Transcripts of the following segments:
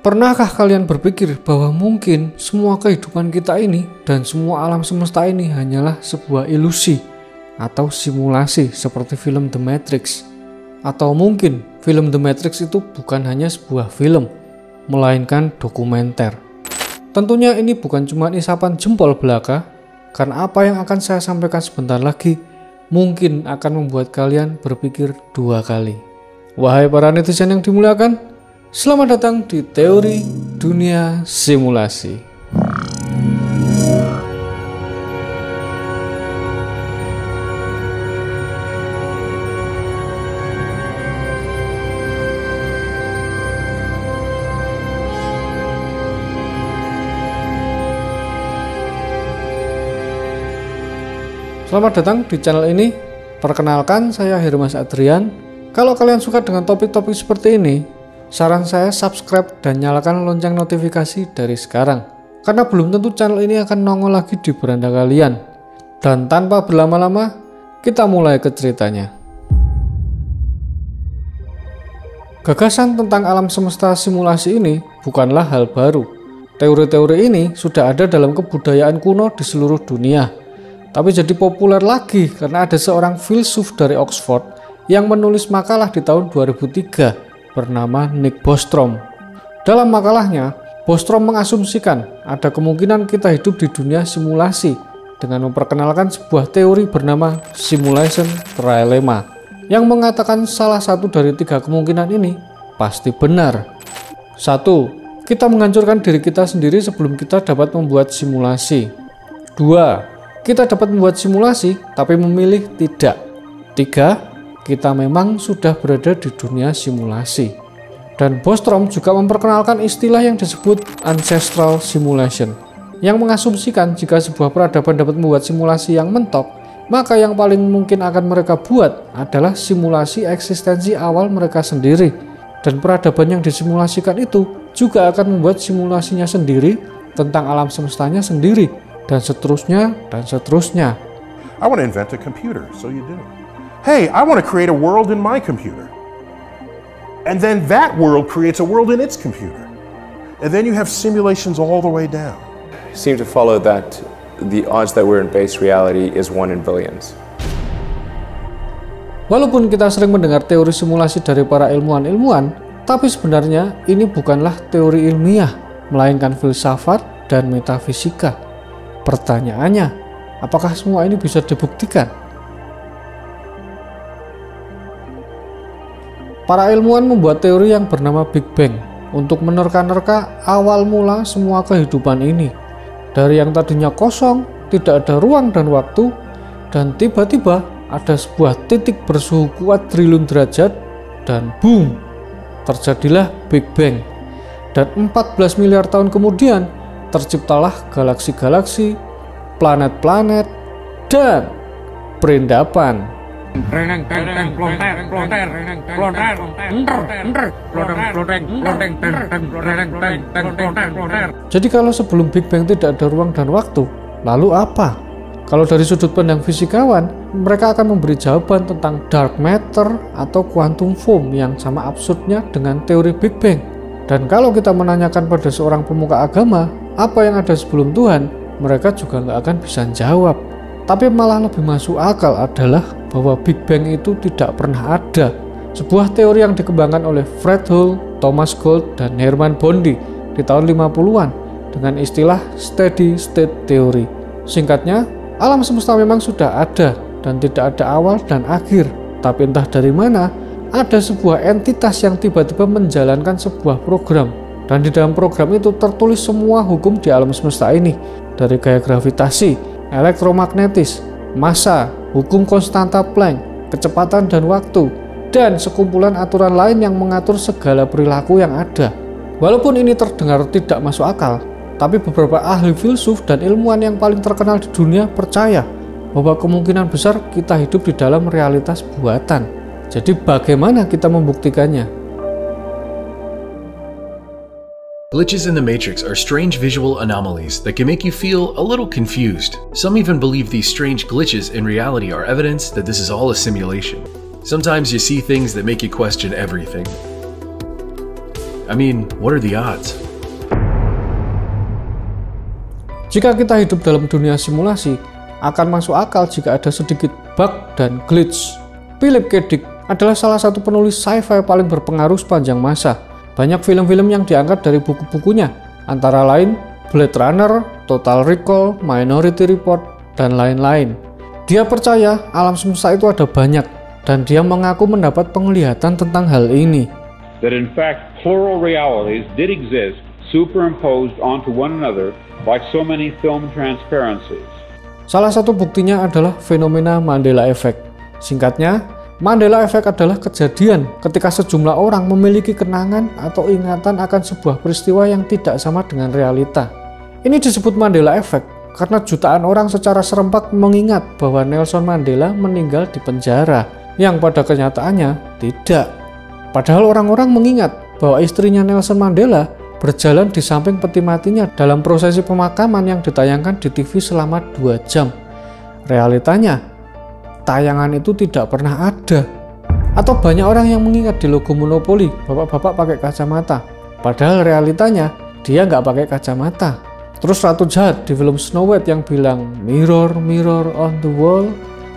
Pernahkah kalian berpikir bahwa mungkin semua kehidupan kita ini dan semua alam semesta ini hanyalah sebuah ilusi atau simulasi seperti film The Matrix? Atau mungkin film The Matrix itu bukan hanya sebuah film, melainkan dokumenter. Tentunya ini bukan cuma isapan jempol belaka, karena apa yang akan saya sampaikan sebentar lagi mungkin akan membuat kalian berpikir dua kali. Wahai para netizen yang dimuliakan, selamat datang di Teori Dunia Simulasi. Selamat datang di channel ini. Perkenalkan, saya Hermas Adrian. Kalau kalian suka dengan topik-topik seperti ini, saran saya subscribe dan nyalakan lonceng notifikasi dari sekarang, karena belum tentu channel ini akan nongol lagi di beranda kalian. Dan tanpa berlama-lama, kita mulai ke ceritanya. Gagasan tentang alam semesta simulasi ini bukanlah hal baru. Teori-teori ini sudah ada dalam kebudayaan kuno di seluruh dunia, tapi jadi populer lagi karena ada seorang filsuf dari Oxford yang menulis makalah di tahun 2003 bernama Nick Bostrom. Dalam makalahnya, Bostrom mengasumsikan ada kemungkinan kita hidup di dunia simulasi dengan memperkenalkan sebuah teori bernama simulation trilemma yang mengatakan salah satu dari tiga kemungkinan ini pasti benar. 1. Kita menghancurkan diri kita sendiri sebelum kita dapat membuat simulasi. 2. Kita dapat membuat simulasi tapi memilih tidak. 3. Kita memang sudah berada di dunia simulasi. Dan Bostrom juga memperkenalkan istilah yang disebut ancestral simulation, yang mengasumsikan jika sebuah peradaban dapat membuat simulasi yang mentok, maka yang paling mungkin akan mereka buat adalah simulasi eksistensi awal mereka sendiri. Dan peradaban yang disimulasikan itu juga akan membuat simulasinya sendiri tentang alam semestanya sendiri, dan seterusnya dan seterusnya. I want to invent a computer, so you do. Hey, I want to create a world in my computer. And then that world creates a world in its computer. And then you have simulations all the way down. Seem to follow that the odds that we're in base reality is 1 in billions. Walaupun kita sering mendengar teori simulasi dari para ilmuwan-ilmuwan, tapi sebenarnya ini bukanlah teori ilmiah, melainkan filsafat dan metafisika. Pertanyaannya, apakah semua ini bisa dibuktikan? Para ilmuwan membuat teori yang bernama Big Bang untuk menerka-nerka awal mula semua kehidupan ini. Dari yang tadinya kosong, tidak ada ruang dan waktu, dan tiba-tiba ada sebuah titik bersuhu kuat triliun derajat, dan boom, terjadilah Big Bang. Dan 14 miliar tahun kemudian, terciptalah galaksi-galaksi, planet-planet, dan perindapan. Jadi kalau sebelum Big Bang tidak ada ruang dan waktu, lalu apa? Kalau dari sudut pandang fisikawan, mereka akan memberi jawaban tentang dark matter atau quantum foam yang sama absurdnya dengan teori Big Bang. Dan kalau kita menanyakan pada seorang pemuka agama, apa yang ada sebelum Tuhan, mereka juga nggak akan bisa jawab. Tapi malah lebih masuk akal adalah bahwa Big Bang itu tidak pernah ada. Sebuah teori yang dikembangkan oleh Fred Hoyle, Thomas Gold, dan Hermann Bondi di tahun 50-an dengan istilah steady state theory. Singkatnya, alam semesta memang sudah ada dan tidak ada awal dan akhir. Tapi entah dari mana, ada sebuah entitas yang tiba-tiba menjalankan sebuah program. Dan di dalam program itu tertulis semua hukum di alam semesta ini, dari gaya gravitasi, elektromagnetis, massa, hukum konstanta Planck, kecepatan dan waktu, dan sekumpulan aturan lain yang mengatur segala perilaku yang ada. Walaupun ini terdengar tidak masuk akal, tapi beberapa ahli filsuf dan ilmuwan yang paling terkenal di dunia percaya bahwa kemungkinan besar kita hidup di dalam realitas buatan. Jadi bagaimana kita membuktikannya? Glitches in the Matrix are strange visual anomalies that can make you feel a little confused. Some even believe these strange glitches in reality are evidence that this is all a simulation. Sometimes you see things that make you question everything. I mean, what are the odds? Jika kita hidup dalam dunia simulasi, akan masuk akal jika ada sedikit bug dan glitch. Philip K. Dick adalah salah satu penulis sci-fi paling berpengaruh sepanjang masa. Banyak film-film yang diangkat dari buku-bukunya, antara lain Blade Runner, Total Recall, Minority Report, dan lain-lain. Dia percaya alam semesta itu ada banyak, dan dia mengaku mendapat penglihatan tentang hal ini. That in fact plural realities did exist superimposed onto one another like so many film transparencies. Salah satu buktinya adalah fenomena Mandela Effect. Singkatnya, Mandela Effect adalah kejadian ketika sejumlah orang memiliki kenangan atau ingatan akan sebuah peristiwa yang tidak sama dengan realita. Ini disebut Mandela Effect karena jutaan orang secara serempak mengingat bahwa Nelson Mandela meninggal di penjara, yang pada kenyataannya tidak. Padahal orang-orang mengingat bahwa istrinya Nelson Mandela berjalan di samping peti matinya dalam prosesi pemakaman yang ditayangkan di TV selama 2 jam. Realitanya, tayangan itu tidak pernah ada. Atau banyak orang yang mengingat di logo Monopoly, bapak-bapak pakai kacamata. Padahal realitanya, dia nggak pakai kacamata. Terus Ratu Jahat di film Snow White yang bilang, "Mirror, mirror on the wall."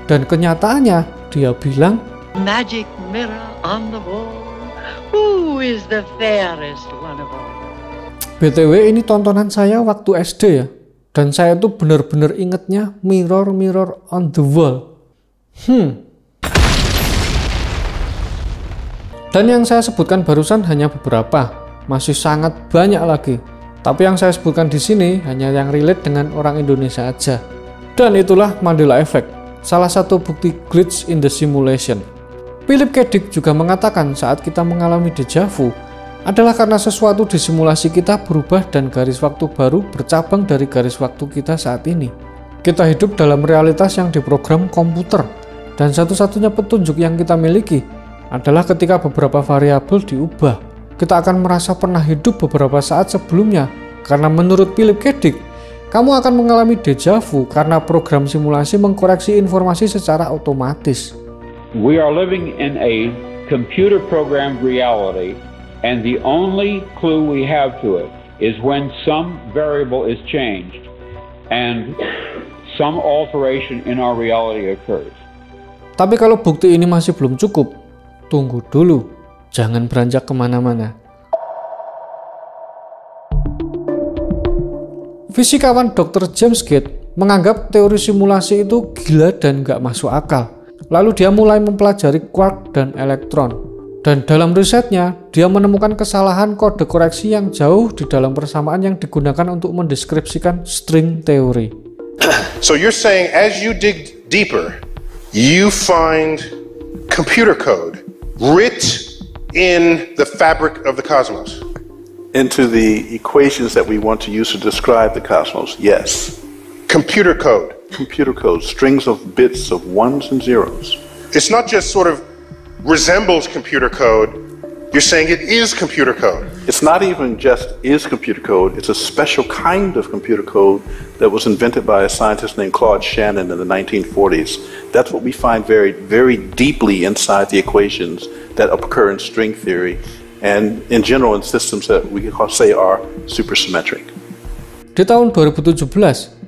Dan kenyataannya, dia bilang, "Magic mirror on the wall, who is the fairest one of all?" BTW ini tontonan saya waktu SD ya. Dan saya tuh bener-bener ingetnya Mirror, mirror on the wall. Dan yang saya sebutkan barusan hanya beberapa, masih sangat banyak lagi. Tapi yang saya sebutkan di sini hanya yang relate dengan orang Indonesia aja. Dan itulah Mandela Effect, salah satu bukti glitch in the simulation. Philip K. Dick juga mengatakan saat kita mengalami deja vu adalah karena sesuatu di simulasi kita berubah dan garis waktu baru bercabang dari garis waktu kita saat ini. Kita hidup dalam realitas yang diprogram komputer. Dan satu-satunya petunjuk yang kita miliki adalah ketika beberapa variabel diubah. Kita akan merasa pernah hidup beberapa saat sebelumnya, karena menurut Philip K. Dick, kamu akan mengalami deja vu karena program simulasi mengkoreksi informasi secara otomatis. We are living in a computer programmed reality, and the only clue we have to it is when some variable is changed and some alteration in our reality occurs. Tapi kalau bukti ini masih belum cukup, tunggu dulu, jangan beranjak kemana-mana. Fisikawan Dr. James Gates menganggap teori simulasi itu gila dan gak masuk akal. Lalu dia mulai mempelajari quark dan elektron. Dan dalam risetnya, dia menemukan kesalahan kode koreksi yang jauh di dalam persamaan yang digunakan untuk mendeskripsikan string teori. So you're saying as you dig deeper, you find computer code writ in the fabric of the cosmos. Into the equations that we want to use to describe the cosmos, yes. Computer code. Computer code, strings of bits of ones and zeros. It's not just sort of resembles computer code, you're saying it is computer code. It's not even just is computer code, it's a special kind of computer code that was invented by a scientist named Claude Shannon in the 1940s. That's what we find very, very deeply inside the equations that occur in string theory and in general in systems that we say are supersymmetric. Di tahun 2017,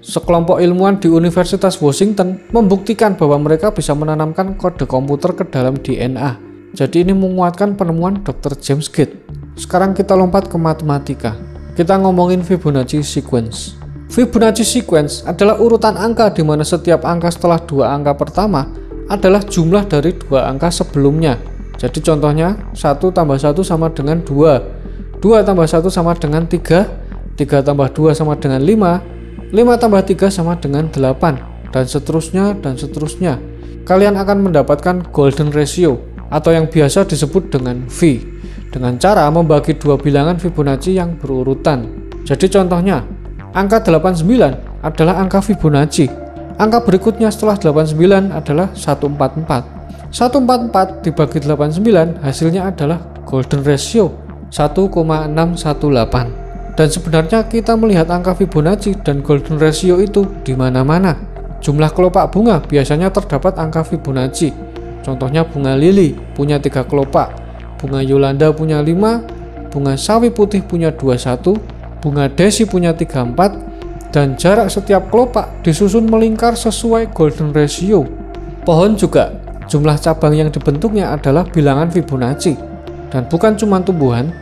sekelompok ilmuwan di Universitas Washington membuktikan bahwa mereka bisa menanamkan kode komputer ke dalam DNA. Jadi ini menguatkan penemuan Dr. James Gates. Sekarang kita lompat ke matematika. Kita ngomongin Fibonacci sequence. Fibonacci sequence adalah urutan angka di mana setiap angka setelah dua angka pertama adalah jumlah dari dua angka sebelumnya. Jadi contohnya 1 tambah 1 sama dengan 2, 2 tambah 1 sama dengan 3, 3 tambah 2 sama dengan 5, 5 tambah 3 sama dengan 8, dan seterusnya dan seterusnya. Kalian akan mendapatkan golden ratio atau yang biasa disebut dengan V dengan cara membagi dua bilangan Fibonacci yang berurutan. Jadi contohnya angka 89 adalah angka Fibonacci. Angka berikutnya setelah 89 adalah 144. 144 dibagi 89 hasilnya adalah golden ratio 1,618. Dan sebenarnya kita melihat angka Fibonacci dan golden ratio itu di mana-mana. Jumlah kelopak bunga biasanya terdapat angka Fibonacci. Contohnya bunga lili punya 3 kelopak, bunga Yolanda punya 5, bunga sawi putih punya 21, bunga desi punya 34, dan jarak setiap kelopak disusun melingkar sesuai golden ratio. Pohon juga, jumlah cabang yang dibentuknya adalah bilangan Fibonacci. Dan bukan cuma tumbuhan,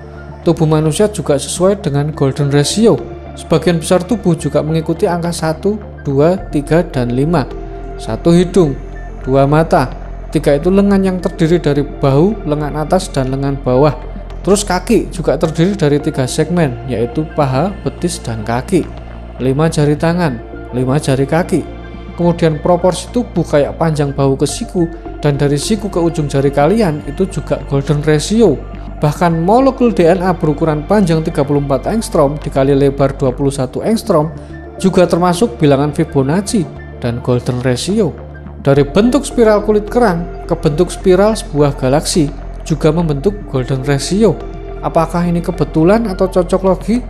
tubuh manusia juga sesuai dengan golden ratio. Sebagian besar tubuh juga mengikuti angka 1, 2, 3, dan 5. 1 hidung, 2 mata, 3 itu lengan yang terdiri dari bahu, lengan atas, dan lengan bawah. Terus kaki juga terdiri dari 3 segmen, yaitu paha, betis, dan kaki. 5 jari tangan, 5 jari kaki. Kemudian proporsi tubuh kayak panjang bahu ke siku, dan dari siku ke ujung jari kalian itu juga golden ratio. Bahkan molekul DNA berukuran panjang 34 angstrom dikali lebar 21 angstrom juga termasuk bilangan Fibonacci dan golden ratio. Dari bentuk spiral kulit kerang ke bentuk spiral sebuah galaksi juga membentuk golden ratio. Apakah ini kebetulan atau cocok logi?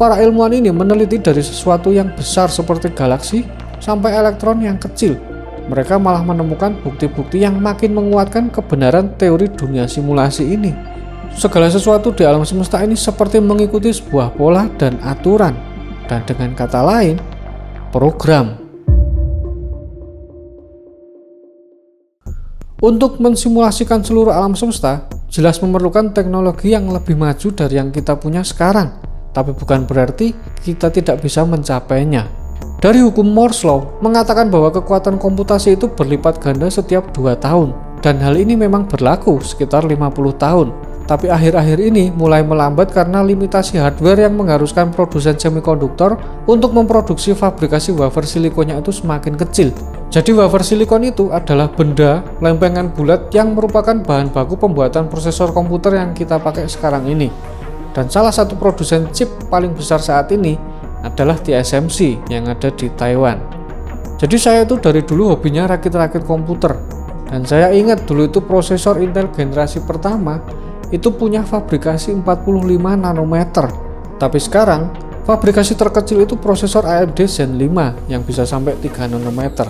Para ilmuwan ini meneliti dari sesuatu yang besar seperti galaksi sampai elektron yang kecil. Mereka malah menemukan bukti-bukti yang makin menguatkan kebenaran teori dunia simulasi ini. Segala sesuatu di alam semesta ini seperti mengikuti sebuah pola dan aturan, dan dengan kata lain, program. Untuk mensimulasikan seluruh alam semesta, jelas memerlukan teknologi yang lebih maju dari yang kita punya sekarang, tapi bukan berarti kita tidak bisa mencapainya. Dari hukum Moore's Law mengatakan bahwa kekuatan komputasi itu berlipat ganda setiap 2 tahun, dan hal ini memang berlaku sekitar 50 tahun. Tapi akhir-akhir ini mulai melambat karena limitasi hardware yang mengharuskan produsen semikonduktor untuk memproduksi fabrikasi wafer silikonnya itu semakin kecil. Jadi wafer silikon itu adalah benda lempengan bulat yang merupakan bahan baku pembuatan prosesor komputer yang kita pakai sekarang ini. Dan salah satu produsen chip paling besar saat ini adalah TSMC yang ada di Taiwan. Jadi saya itu dari dulu hobinya rakit-rakit komputer. Dan saya ingat dulu itu prosesor Intel generasi pertama itu punya fabrikasi 45 nanometer. Tapi sekarang fabrikasi terkecil itu prosesor AMD Zen 5 yang bisa sampai 3 nanometer.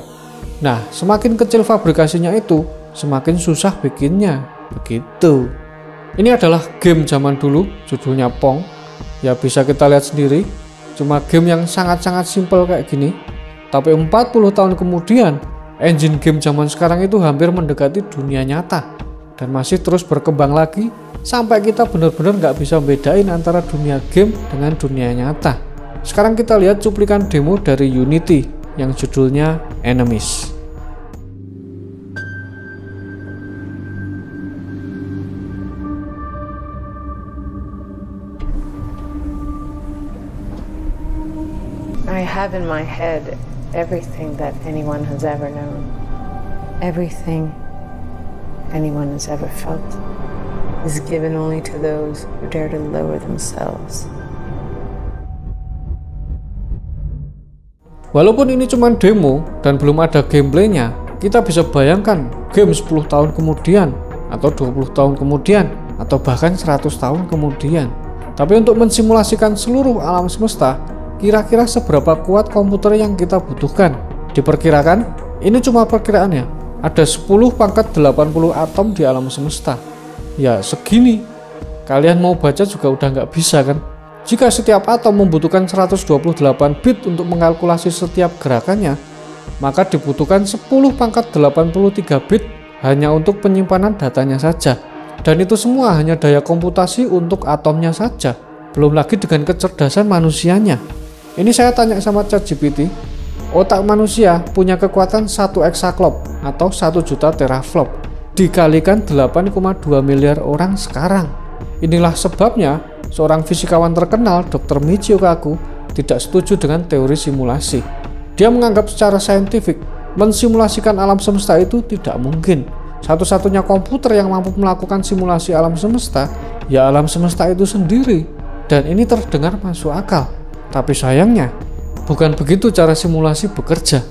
Nah, semakin kecil fabrikasinya itu, semakin susah bikinnya. Begitu. Ini adalah game zaman dulu, judulnya Pong. Ya bisa kita lihat sendiri, cuma game yang sangat-sangat simpel kayak gini. Tapi 40 tahun kemudian, engine game zaman sekarang itu hampir mendekati dunia nyata. Dan masih terus berkembang lagi, sampai kita benar-benar nggak bisa bedain antara dunia game dengan dunia nyata. Sekarang kita lihat cuplikan demo dari Unity yang judulnya Enemies. I have in my head everything that anyone has ever known. Everything anyone has ever felt is given only to those who dare to lower themselves. Walaupun ini cuma demo dan belum ada gameplaynya, kita bisa bayangkan game 10 tahun kemudian, atau 20 tahun kemudian, atau bahkan 100 tahun kemudian. Tapi untuk mensimulasikan seluruh alam semesta, kira-kira seberapa kuat komputer yang kita butuhkan? Diperkirakan, ini cuma perkiraannya, ada 10 pangkat 80 atom di alam semesta. Ya segini, kalian mau baca juga udah nggak bisa kan? Jika setiap atom membutuhkan 128 bit untuk mengkalkulasi setiap gerakannya, maka dibutuhkan 10 pangkat 83 bit hanya untuk penyimpanan datanya saja. Dan itu semua hanya daya komputasi untuk atomnya saja, belum lagi dengan kecerdasan manusianya. Ini saya tanya sama ChatGPT, otak manusia punya kekuatan 1 exaflop atau 1 juta teraflop dikalikan 8,2 miliar orang sekarang. Inilah sebabnya seorang fisikawan terkenal, Dr. Michio Kaku, tidak setuju dengan teori simulasi. Dia menganggap secara saintifik mensimulasikan alam semesta itu tidak mungkin. Satu-satunya komputer yang mampu melakukan simulasi alam semesta ya alam semesta itu sendiri. Dan ini terdengar masuk akal. Tapi sayangnya bukan begitu cara simulasi bekerja,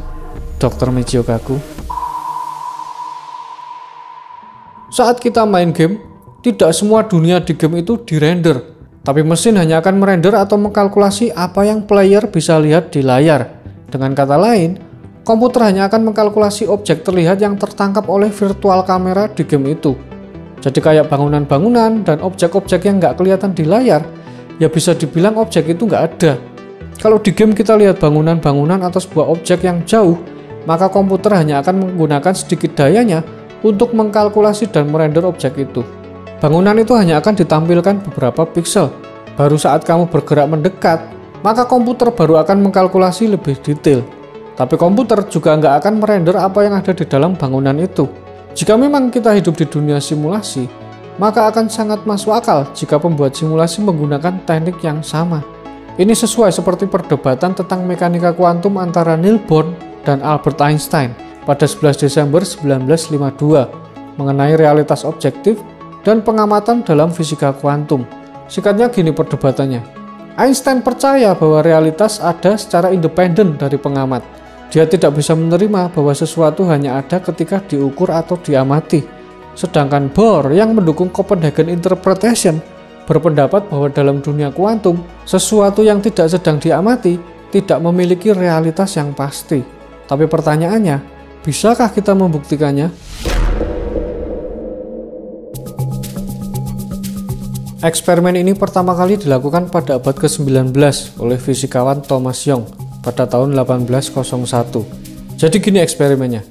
Dr. Michio Kaku. Saat kita main game, tidak semua dunia di game itu dirender, tapi mesin hanya akan merender atau mengkalkulasi apa yang player bisa lihat di layar. Dengan kata lain, komputer hanya akan mengkalkulasi objek terlihat yang tertangkap oleh virtual kamera di game itu. Jadi kayak bangunan-bangunan dan objek-objek yang nggak kelihatan di layar, ya bisa dibilang objek itu nggak ada. Kalau di game kita lihat bangunan-bangunan atau sebuah objek yang jauh, maka komputer hanya akan menggunakan sedikit dayanya untuk mengkalkulasi dan merender objek itu. Bangunan itu hanya akan ditampilkan beberapa piksel. Baru saat kamu bergerak mendekat, maka komputer baru akan mengkalkulasi lebih detail. Tapi komputer juga nggak akan merender apa yang ada di dalam bangunan itu. Jika memang kita hidup di dunia simulasi, maka akan sangat masuk akal jika pembuat simulasi menggunakan teknik yang sama. Ini sesuai seperti perdebatan tentang mekanika kuantum antara Niels Bohr dan Albert Einstein pada 11 Desember 1952 mengenai realitas objektif dan pengamatan dalam fisika kuantum. Singkatnya gini perdebatannya. Einstein percaya bahwa realitas ada secara independen dari pengamat. Dia tidak bisa menerima bahwa sesuatu hanya ada ketika diukur atau diamati. Sedangkan Bohr yang mendukung Copenhagen Interpretation berpendapat bahwa dalam dunia kuantum, sesuatu yang tidak sedang diamati tidak memiliki realitas yang pasti. Tapi pertanyaannya, bisakah kita membuktikannya? Eksperimen ini pertama kali dilakukan pada abad ke-19 oleh fisikawan Thomas Young pada tahun 1801. Jadi gini eksperimennya.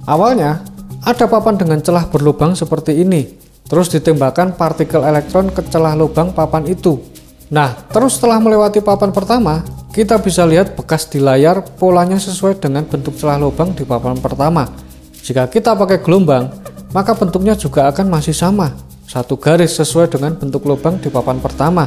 Awalnya, ada papan dengan celah berlubang seperti ini. Terus ditembakkan partikel elektron ke celah lubang papan itu. Nah, terus setelah melewati papan pertama, kita bisa lihat bekas di layar polanya sesuai dengan bentuk celah lubang di papan pertama. Jika kita pakai gelombang, maka bentuknya juga akan masih sama. Satu garis sesuai dengan bentuk lubang di papan pertama.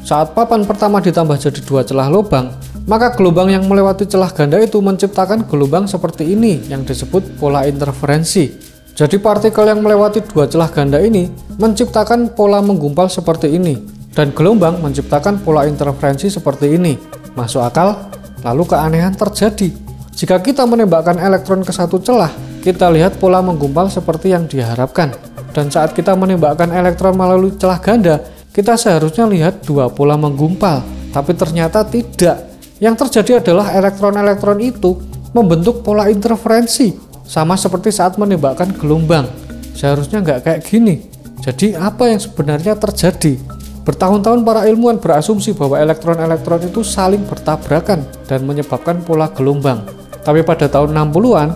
Saat papan pertama ditambah jadi 2 celah lubang, maka gelombang yang melewati celah ganda itu menciptakan gelombang seperti ini yang disebut pola interferensi. Jadi partikel yang melewati 2 celah ganda ini menciptakan pola menggumpal seperti ini, dan gelombang menciptakan pola interferensi seperti ini. Masuk akal? Lalu keanehan terjadi. Jika kita menembakkan elektron ke satu celah, kita lihat pola menggumpal seperti yang diharapkan. Dan saat kita menembakkan elektron melalui celah ganda, kita seharusnya lihat 2 pola menggumpal, tapi ternyata tidak. Yang terjadi adalah elektron-elektron itu membentuk pola interferensi, sama seperti saat menembakkan gelombang. Seharusnya nggak kayak gini. Jadi apa yang sebenarnya terjadi? Bertahun-tahun para ilmuwan berasumsi bahwa elektron-elektron itu saling bertabrakan dan menyebabkan pola gelombang. Tapi pada tahun 60-an,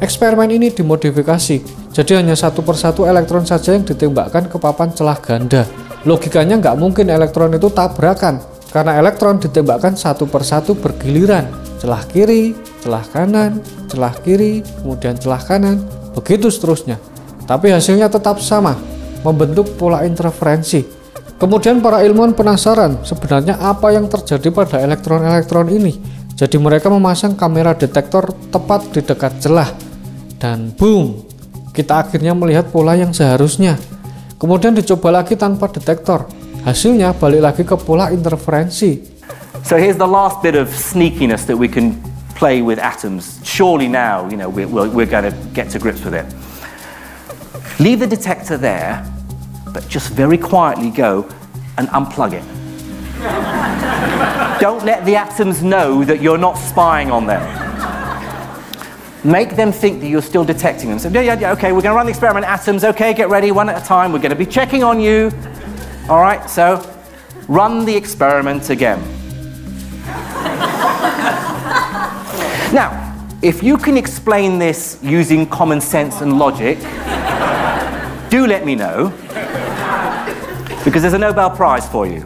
eksperimen ini dimodifikasi. Jadi hanya satu persatu elektron saja yang ditembakkan ke papan celah ganda. Logikanya nggak mungkin elektron itu tabrakan, karena elektron ditembakkan satu persatu bergiliran. Celah kiri, celah kanan, celah kiri, kemudian celah kanan, begitu seterusnya. Tapi hasilnya tetap sama, membentuk pola interferensi. Kemudian para ilmuwan penasaran sebenarnya apa yang terjadi pada elektron-elektron ini. Jadi mereka memasang kamera detektor tepat di dekat celah. Dan boom, kita akhirnya melihat pola yang seharusnya. Kemudian dicoba lagi tanpa detektor. Hasilnya balik lagi ke pola interferensi. So here's the last bit of sneakiness that we can play with atoms. Surely now, we're going to get to grips with it. Leave the detector there, but just very quietly go and unplug it. Don't let the atoms know that you're not spying on them. Make them think that you're still detecting them. So yeah, okay, we're going to run the experiment. Atoms, okay, get ready, one at a time. We're going to be checking on you. All right, so run the experiment again. Now, if you can explain this using common sense and logic, do let me know, because there's a Nobel Prize for you.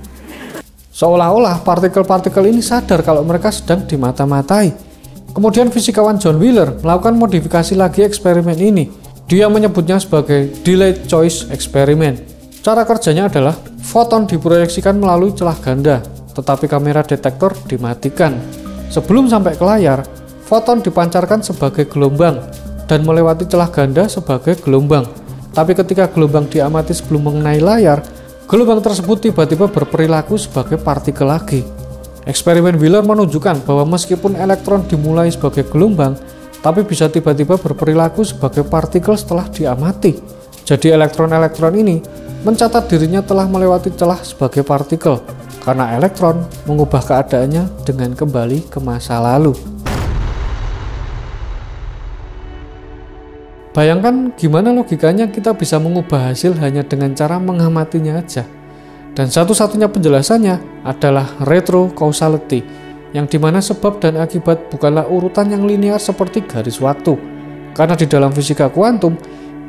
Seolah-olah partikel-partikel ini sadar kalau mereka sedang dimata-matai. Kemudian fisikawan John Wheeler melakukan modifikasi lagi eksperimen ini. Dia menyebutnya sebagai delayed choice experiment. Cara kerjanya adalah foton diproyeksikan melalui celah ganda, tetapi kamera detektor dimatikan. Sebelum sampai ke layar, foton dipancarkan sebagai gelombang dan melewati celah ganda sebagai gelombang. Tapi ketika gelombang diamati sebelum mengenai layar, gelombang tersebut tiba-tiba berperilaku sebagai partikel lagi. Eksperimen Wheeler menunjukkan bahwa meskipun elektron dimulai sebagai gelombang, tapi bisa tiba-tiba berperilaku sebagai partikel setelah diamati. Jadi elektron-elektron ini mencatat dirinya telah melewati celah sebagai partikel, karena elektron mengubah keadaannya dengan kembali ke masa lalu. Bayangkan gimana logikanya kita bisa mengubah hasil hanya dengan cara mengamatinya aja. Dan satu-satunya penjelasannya adalah retrocausality, yang dimana sebab dan akibat bukanlah urutan yang linear seperti garis waktu. Karena di dalam fisika kuantum,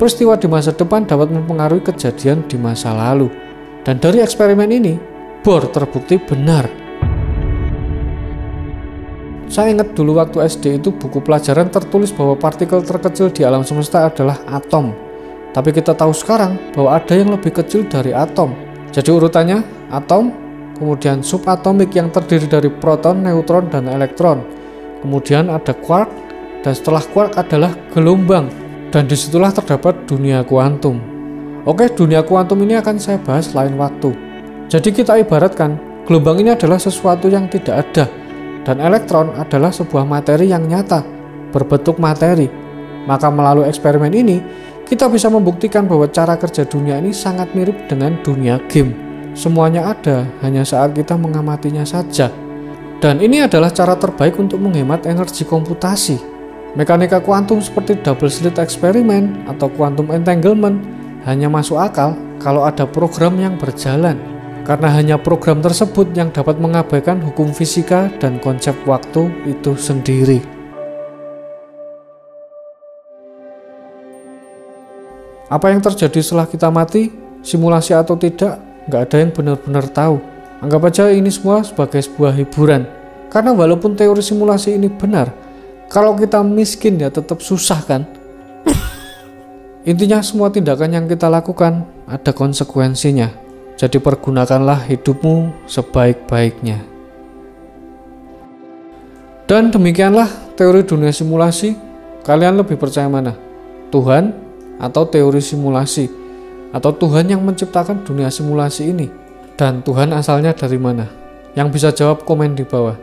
peristiwa di masa depan dapat mempengaruhi kejadian di masa lalu. Dan dari eksperimen ini, Bohr terbukti benar. Saya ingat dulu waktu SD itu buku pelajaran tertulis bahwa partikel terkecil di alam semesta adalah atom. Tapi kita tahu sekarang bahwa ada yang lebih kecil dari atom. Jadi urutannya atom, kemudian subatomik yang terdiri dari proton, neutron, dan elektron. Kemudian ada quark, dan setelah quark adalah gelombang. Dan disitulah terdapat dunia kuantum. Oke, dunia kuantum ini akan saya bahas lain waktu. Jadi kita ibaratkan, gelombang ini adalah sesuatu yang tidak ada. Dan elektron adalah sebuah materi yang nyata, berbentuk materi. Maka melalui eksperimen ini, kita bisa membuktikan bahwa cara kerja dunia ini sangat mirip dengan dunia game. Semuanya ada, hanya saat kita mengamatinya saja. Dan ini adalah cara terbaik untuk menghemat energi komputasi. Mekanika kuantum seperti double slit eksperimen atau quantum entanglement hanya masuk akal kalau ada program yang berjalan. Karena hanya program tersebut yang dapat mengabaikan hukum fisika dan konsep waktu itu sendiri. Apa yang terjadi setelah kita mati, simulasi atau tidak, nggak ada yang benar-benar tahu. Anggap aja ini semua sebagai sebuah hiburan. Karena walaupun teori simulasi ini benar, kalau kita miskin ya tetap susah kan? Intinya semua tindakan yang kita lakukan ada konsekuensinya. Jadi pergunakanlah hidupmu sebaik-baiknya. Dan demikianlah teori dunia simulasi. Kalian lebih percaya mana? Tuhan atau teori simulasi? Atau Tuhan yang menciptakan dunia simulasi ini? Dan Tuhan asalnya dari mana? Yang bisa jawab komen di bawah.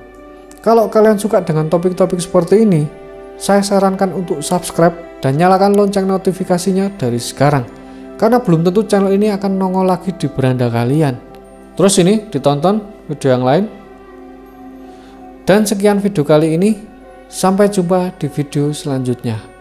Kalau kalian suka dengan topik-topik seperti ini, saya sarankan untuk subscribe dan nyalakan lonceng notifikasinya dari sekarang. Karena belum tentu channel ini akan nongol lagi di beranda kalian. Terus ini ditonton video yang lain. Dan sekian video kali ini. Sampai jumpa di video selanjutnya.